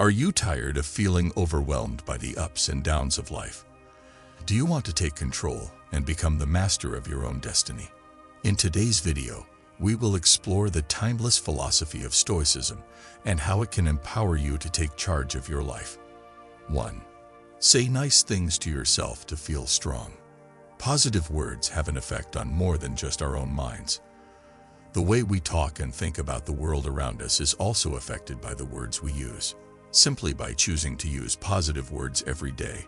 Are you tired of feeling overwhelmed by the ups and downs of life? Do you want to take control and become the master of your own destiny? In today's video, we will explore the timeless philosophy of Stoicism and how it can empower you to take charge of your life. 1. Say nice things to yourself to feel strong. Positive words have an effect on more than just our own minds. The way we talk and think about the world around us is also affected by the words we use. Simply by choosing to use positive words every day,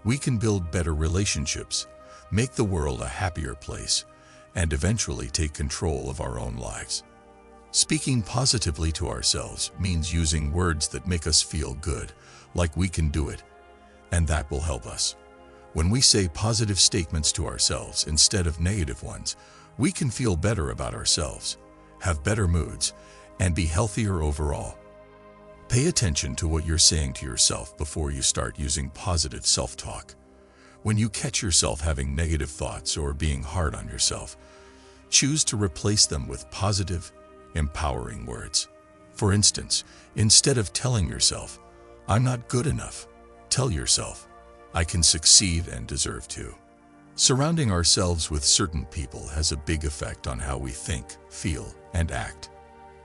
we can build better relationships, make the world a happier place, and eventually take control of our own lives. Speaking positively to ourselves means using words that make us feel good, like we can do it, and that will help us. When we say positive statements to ourselves instead of negative ones, we can feel better about ourselves, have better moods, and be healthier overall. Pay attention to what you're saying to yourself before you start using positive self-talk. When you catch yourself having negative thoughts or being hard on yourself, choose to replace them with positive, empowering words. For instance, instead of telling yourself, "I'm not good enough," tell yourself, "I can succeed and deserve to." Surrounding ourselves with certain people has a big effect on how we think, feel, and act.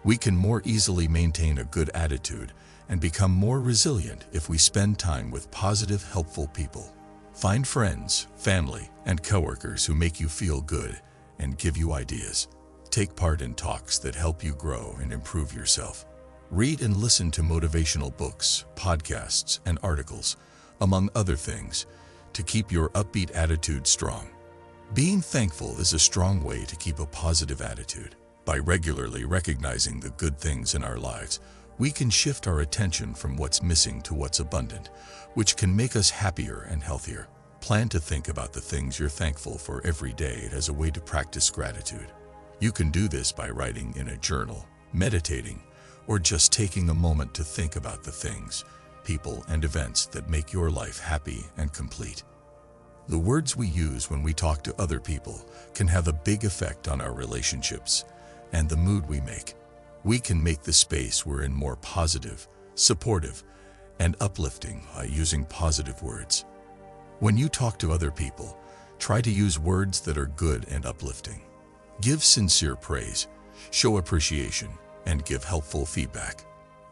We can more easily maintain a good attitude and become more resilient if we spend time with positive, helpful people. Find friends, family, and coworkers who make you feel good and give you ideas. Take part in talks that help you grow and improve yourself. Read and listen to motivational books, podcasts, and articles, among other things, to keep your upbeat attitude strong. Being thankful is a strong way to keep a positive attitude. By regularly recognizing the good things in our lives, we can shift our attention from what's missing to what's abundant, which can make us happier and healthier. Plan to think about the things you're thankful for every day as a way to practice gratitude. You can do this by writing in a journal, meditating, or just taking a moment to think about the things, people, and events that make your life happy and complete. The words we use when we talk to other people can have a big effect on our relationships and the mood we make. We can make the space we're in more positive, supportive, and uplifting by using positive words. When you talk to other people, try to use words that are good and uplifting. Give sincere praise, show appreciation, and give helpful feedback.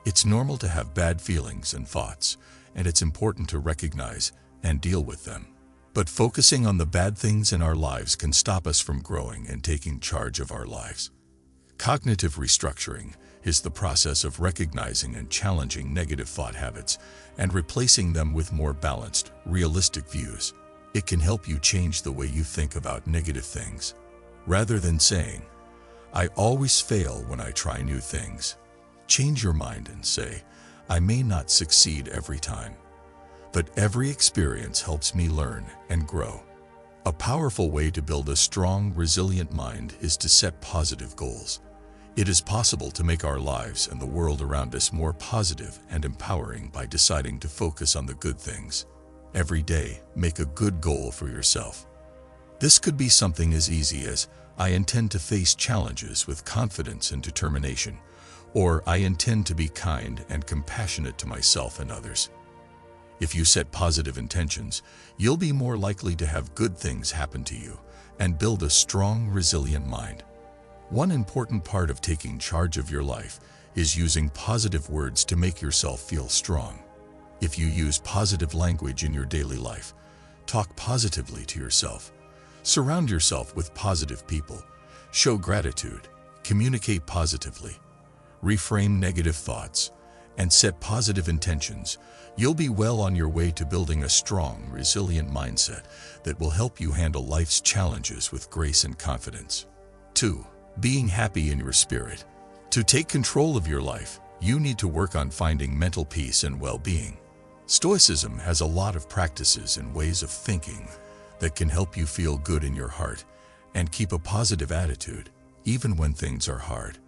It's normal to have bad feelings and thoughts, and it's important to recognize and deal with them. But focusing on the bad things in our lives can stop us from growing and taking charge of our lives. Cognitive restructuring is the process of recognizing and challenging negative thought habits and replacing them with more balanced, realistic views. It can help you change the way you think about negative things. Rather than saying, "I always fail when I try new things," change your mind and say, "I may not succeed every time, but every experience helps me learn and grow." A powerful way to build a strong, resilient mind is to set positive goals. It is possible to make our lives and the world around us more positive and empowering by deciding to focus on the good things. Every day, make a good goal for yourself. This could be something as easy as, "I intend to face challenges with confidence and determination," or "I intend to be kind and compassionate to myself and others." If you set positive intentions, you'll be more likely to have good things happen to you and build a strong, resilient mind. One important part of taking charge of your life is using positive words to make yourself feel strong. If you use positive language in your daily life, talk positively to yourself, surround yourself with positive people, show gratitude, communicate positively, reframe negative thoughts, and set positive intentions, you'll be well on your way to building a strong, resilient mindset that will help you handle life's challenges with grace and confidence. 2. Being happy in your spirit. To take control of your life, you need to work on finding mental peace and well-being. Stoicism has a lot of practices and ways of thinking that can help you feel good in your heart and keep a positive attitude, even when things are hard.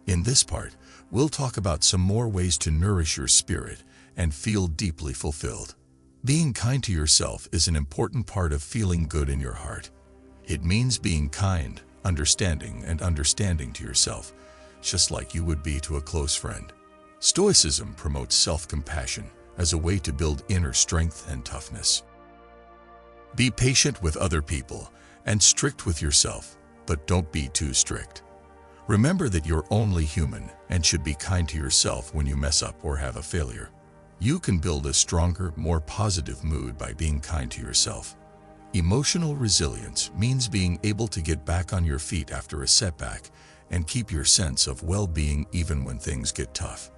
In this part, we'll talk about some more ways to nourish your spirit and feel deeply fulfilled. Being kind to yourself is an important part of feeling good in your heart. It means being kind, understanding to yourself, just like you would be to a close friend. Stoicism promotes self-compassion as a way to build inner strength and toughness. Be patient with other people and strict with yourself, but don't be too strict. Remember that you're only human and should be kind to yourself when you mess up or have a failure. You can build a stronger, more positive mood by being kind to yourself. Emotional resilience means being able to get back on your feet after a setback and keep your sense of well-being even when things get tough.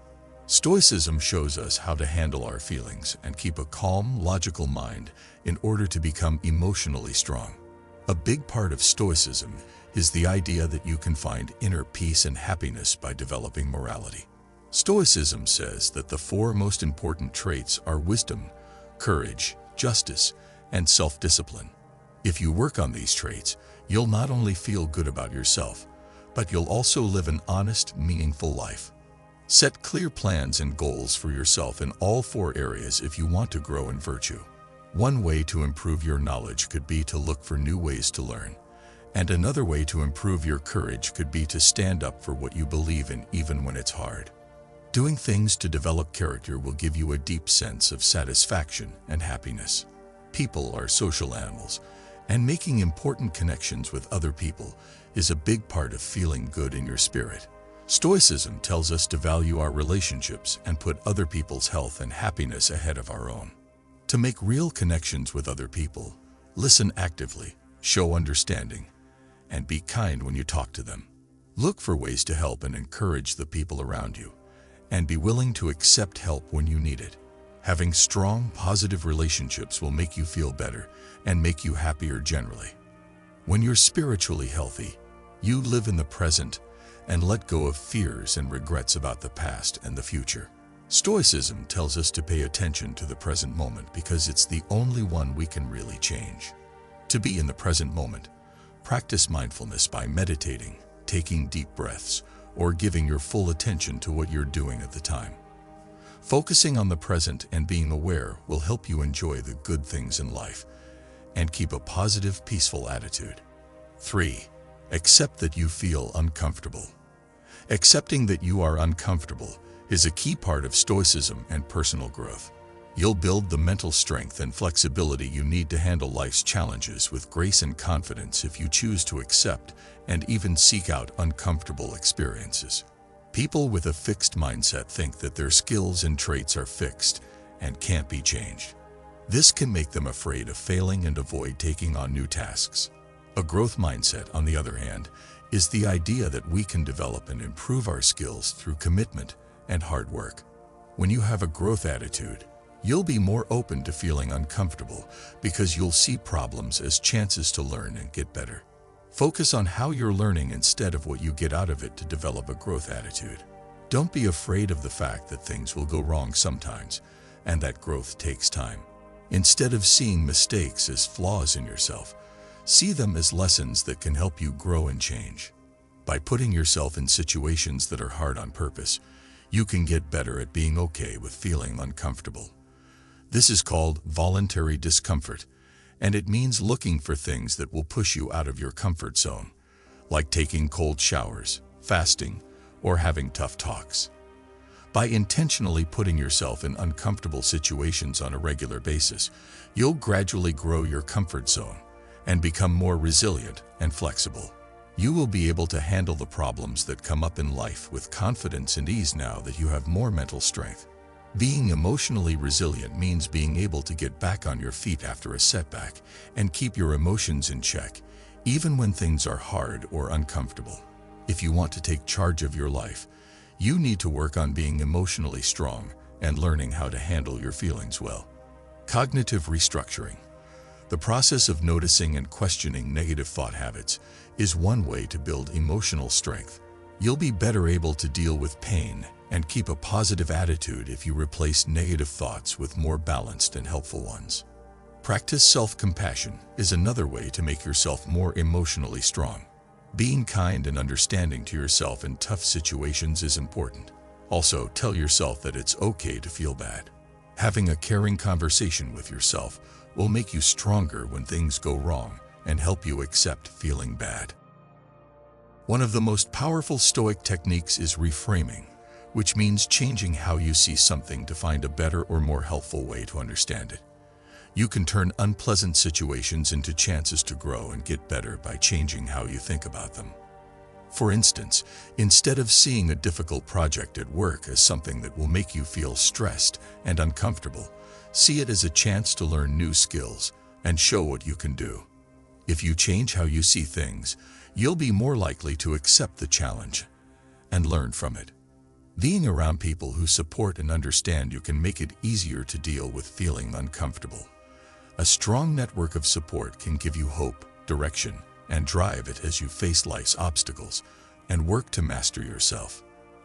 Stoicism shows us how to handle our feelings and keep a calm, logical mind in order to become emotionally strong. A big part of Stoicism is the idea that you can find inner peace and happiness by developing morality. Stoicism says that the four most important traits are wisdom, courage, justice, and self-discipline. If you work on these traits, you'll not only feel good about yourself, but you'll also live an honest, meaningful life. Set clear plans and goals for yourself in all four areas if you want to grow in virtue. One way to improve your knowledge could be to look for new ways to learn. And another way to improve your courage could be to stand up for what you believe in even when it's hard. Doing things to develop character will give you a deep sense of satisfaction and happiness. People are social animals, and making important connections with other people is a big part of feeling good in your spirit. Stoicism tells us to value our relationships and put other people's health and happiness ahead of our own. To make real connections with other people, listen actively, show understanding, and be kind when you talk to them. Look for ways to help and encourage the people around you, and be willing to accept help when you need it. Having strong, positive relationships will make you feel better and make you happier generally. When you're spiritually healthy, you live in the present and let go of fears and regrets about the past and the future. Stoicism tells us to pay attention to the present moment because it's the only one we can really change. To be in the present moment, practice mindfulness by meditating, taking deep breaths, or giving your full attention to what you're doing at the time. Focusing on the present and being aware will help you enjoy the good things in life and keep a positive, peaceful attitude. 3. Accept that you feel uncomfortable. Accepting that you are uncomfortable is a key part of Stoicism and personal growth. You'll build the mental strength and flexibility you need to handle life's challenges with grace and confidence if you choose to accept and even seek out uncomfortable experiences. People with a fixed mindset think that their skills and traits are fixed and can't be changed. This can make them afraid of failing and avoid taking on new tasks. A growth mindset, on the other hand, is the idea that we can develop and improve our skills through commitment and hard work. When you have a growth attitude, you'll be more open to feeling uncomfortable because you'll see problems as chances to learn and get better. Focus on how you're learning instead of what you get out of it to develop a growth attitude. Don't be afraid of the fact that things will go wrong sometimes and that growth takes time. Instead of seeing mistakes as flaws in yourself, see them as lessons that can help you grow and change. By putting yourself in situations that are hard on purpose, you can get better at being okay with feeling uncomfortable. This is called voluntary discomfort, and it means looking for things that will push you out of your comfort zone, like taking cold showers, fasting, or having tough talks. By intentionally putting yourself in uncomfortable situations on a regular basis, you'll gradually grow your comfort zone and become more resilient and flexible. You will be able to handle the problems that come up in life with confidence and ease now that you have more mental strength. Being emotionally resilient means being able to get back on your feet after a setback and keep your emotions in check, even when things are hard or uncomfortable. If you want to take charge of your life, you need to work on being emotionally strong and learning how to handle your feelings well. Cognitive restructuring. The process of noticing and questioning negative thought habits is one way to build emotional strength. You'll be better able to deal with pain and keep a positive attitude if you replace negative thoughts with more balanced and helpful ones. Practice self-compassion is another way to make yourself more emotionally strong. Being kind and understanding to yourself in tough situations is important. Also, tell yourself that it's okay to feel bad. Having a caring conversation with yourself will make you stronger when things go wrong and help you accept feeling bad. One of the most powerful Stoic techniques is reframing. which means changing how you see something to find a better or more helpful way to understand it. You can turn unpleasant situations into chances to grow and get better by changing how you think about them. For instance, instead of seeing a difficult project at work as something that will make you feel stressed and uncomfortable, see it as a chance to learn new skills and show what you can do. If you change how you see things, you'll be more likely to accept the challenge and learn from it. Being around people who support and understand you can make it easier to deal with feeling uncomfortable. A strong network of support can give you hope, direction, and drive it as you face life's obstacles and work to master yourself.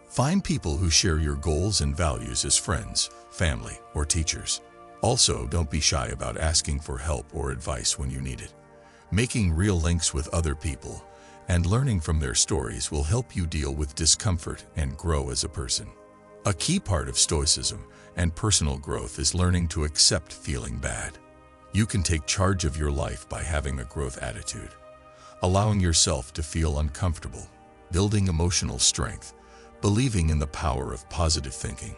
Find people who share your goals and values as friends, family, or teachers. Also, don't be shy about asking for help or advice when you need it. Making real links with other people and learning from their stories will help you deal with discomfort and grow as a person. A key part of Stoicism and personal growth is learning to accept feeling bad. You can take charge of your life by having a growth attitude, allowing yourself to feel uncomfortable, building emotional strength, believing in the power of positive thinking,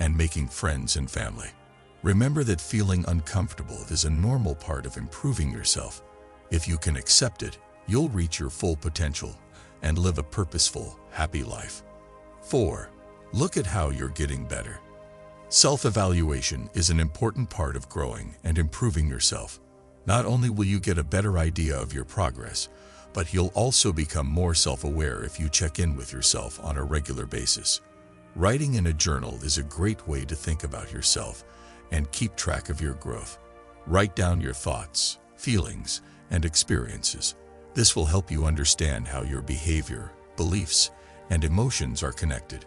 and making friends and family. Remember that feeling uncomfortable is a normal part of improving yourself. If you can accept it, you'll reach your full potential and live a purposeful, happy life. 4. Look at how you're getting better. Self-evaluation is an important part of growing and improving yourself. Not only will you get a better idea of your progress, but you'll also become more self-aware if you check in with yourself on a regular basis. Writing in a journal is a great way to think about yourself and keep track of your growth. Write down your thoughts, feelings, and experiences. This will help you understand how your behavior, beliefs, and emotions are connected.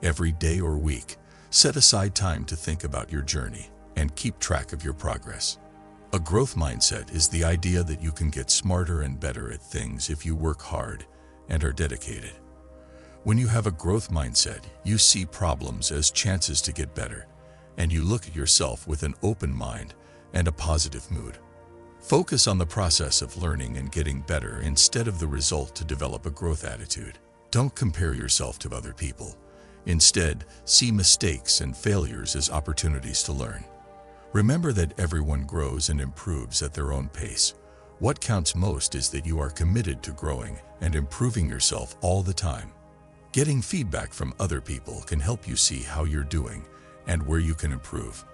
Every day or week, set aside time to think about your journey and keep track of your progress. A growth mindset is the idea that you can get smarter and better at things if you work hard and are dedicated. When you have a growth mindset, you see problems as chances to get better, and you look at yourself with an open mind and a positive mood. Focus on the process of learning and getting better instead of the result to develop a growth attitude. Don't compare yourself to other people. Instead, see mistakes and failures as opportunities to learn. Remember that everyone grows and improves at their own pace. What counts most is that you are committed to growing and improving yourself all the time. Getting feedback from other people can help you see how you're doing and where you can improve.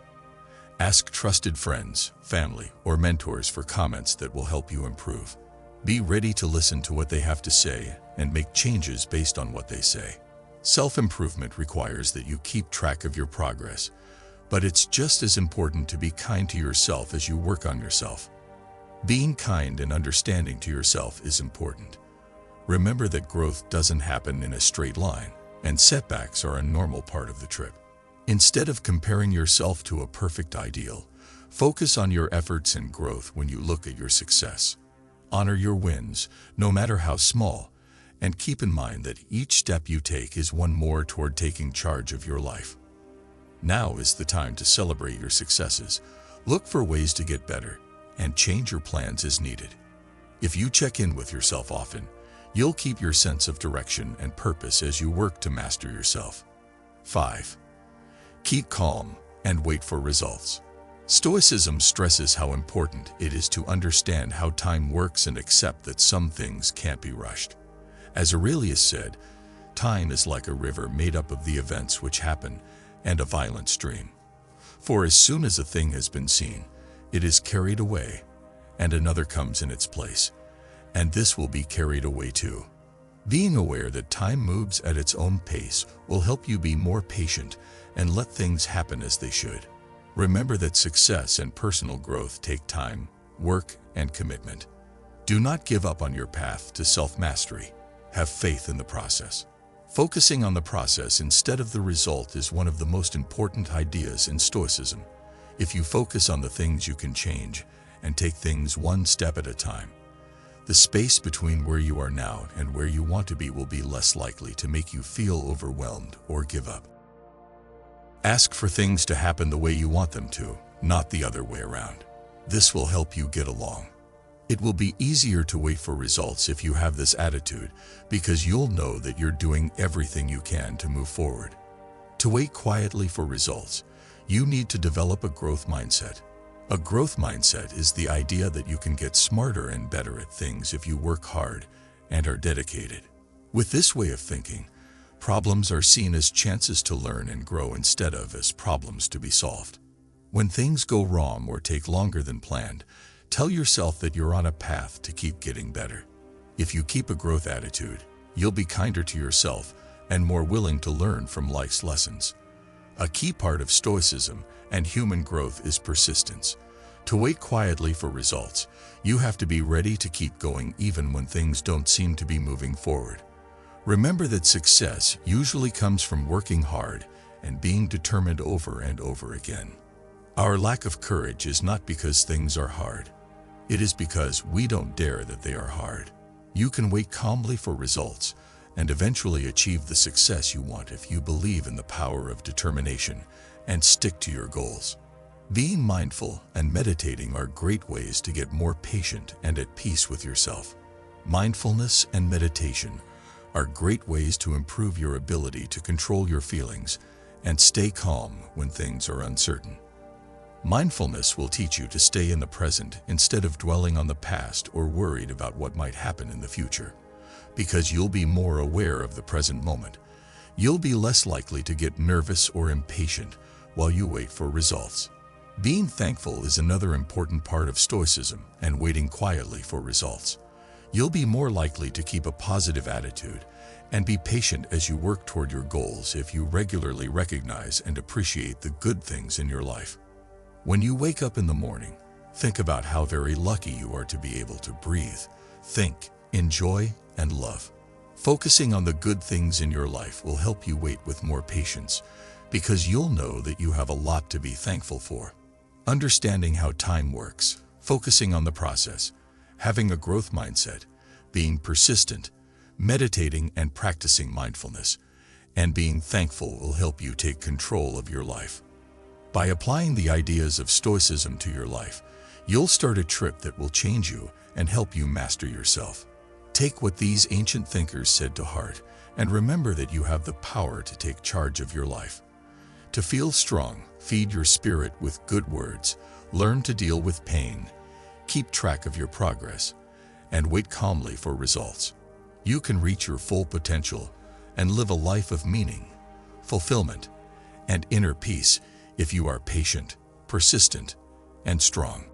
Ask trusted friends, family, or mentors for comments that will help you improve. Be ready to listen to what they have to say and make changes based on what they say. Self-improvement requires that you keep track of your progress, but it's just as important to be kind to yourself as you work on yourself. Being kind and understanding to yourself is important. Remember that growth doesn't happen in a straight line, and setbacks are a normal part of the trip. Instead of comparing yourself to a perfect ideal, focus on your efforts and growth when you look at your success. Honor your wins, no matter how small, and keep in mind that each step you take is one more toward taking charge of your life. Now is the time to celebrate your successes, look for ways to get better, and change your plans as needed. If you check in with yourself often, you'll keep your sense of direction and purpose as you work to master yourself. 5. Keep calm and wait for results. Stoicism stresses how important it is to understand how time works and accept that some things can't be rushed. As Aurelius said, time is like a river made up of the events which happen and a violent stream. For as soon as a thing has been seen, it is carried away, and another comes in its place, and this will be carried away too. Being aware that time moves at its own pace will help you be more patient and let things happen as they should. Remember that success and personal growth take time, work, and commitment. Do not give up on your path to self-mastery. Have faith in the process. Focusing on the process instead of the result is one of the most important ideas in Stoicism. If you focus on the things you can change and take things one step at a time, the space between where you are now and where you want to be will be less likely to make you feel overwhelmed or give up. Ask for things to happen the way you want them to, not the other way around. This will help you get along. It will be easier to wait for results if you have this attitude, because you'll know that you're doing everything you can to move forward. To wait quietly for results, you need to develop a growth mindset. A growth mindset is the idea that you can get smarter and better at things if you work hard and are dedicated. With this way of thinking, problems are seen as chances to learn and grow instead of as problems to be solved. When things go wrong or take longer than planned, tell yourself that you're on a path to keep getting better. If you keep a growth attitude, you'll be kinder to yourself and more willing to learn from life's lessons. A key part of Stoicism and human growth is persistence. To wait quietly for results, you have to be ready to keep going even when things don't seem to be moving forward. Remember that success usually comes from working hard and being determined over and over again. Our lack of courage is not because things are hard. It is because we don't dare that they are hard. You can wait calmly for results and eventually achieve the success you want if you believe in the power of determination and stick to your goals. Being mindful and meditating are great ways to get more patient and at peace with yourself. Mindfulness and meditation are great ways to improve your ability to control your feelings and stay calm when things are uncertain. Mindfulness will teach you to stay in the present instead of dwelling on the past or worried about what might happen in the future. Because you'll be more aware of the present moment, you'll be less likely to get nervous or impatient while you wait for results. Being thankful is another important part of Stoicism and waiting quietly for results. You'll be more likely to keep a positive attitude and be patient as you work toward your goals if you regularly recognize and appreciate the good things in your life. When you wake up in the morning, think about how very lucky you are to be able to breathe, think, enjoy, and love. Focusing on the good things in your life will help you wait with more patience because you'll know that you have a lot to be thankful for. Understanding how time works, focusing on the process, having a growth mindset, being persistent, meditating and practicing mindfulness, and being thankful will help you take control of your life. By applying the ideas of Stoicism to your life, you'll start a trip that will change you and help you master yourself. Take what these ancient thinkers said to heart and remember that you have the power to take charge of your life. To feel strong, feed your spirit with good words, learn to deal with pain, keep track of your progress, and wait calmly for results. You can reach your full potential and live a life of meaning, fulfillment, and inner peace if you are patient, persistent, and strong.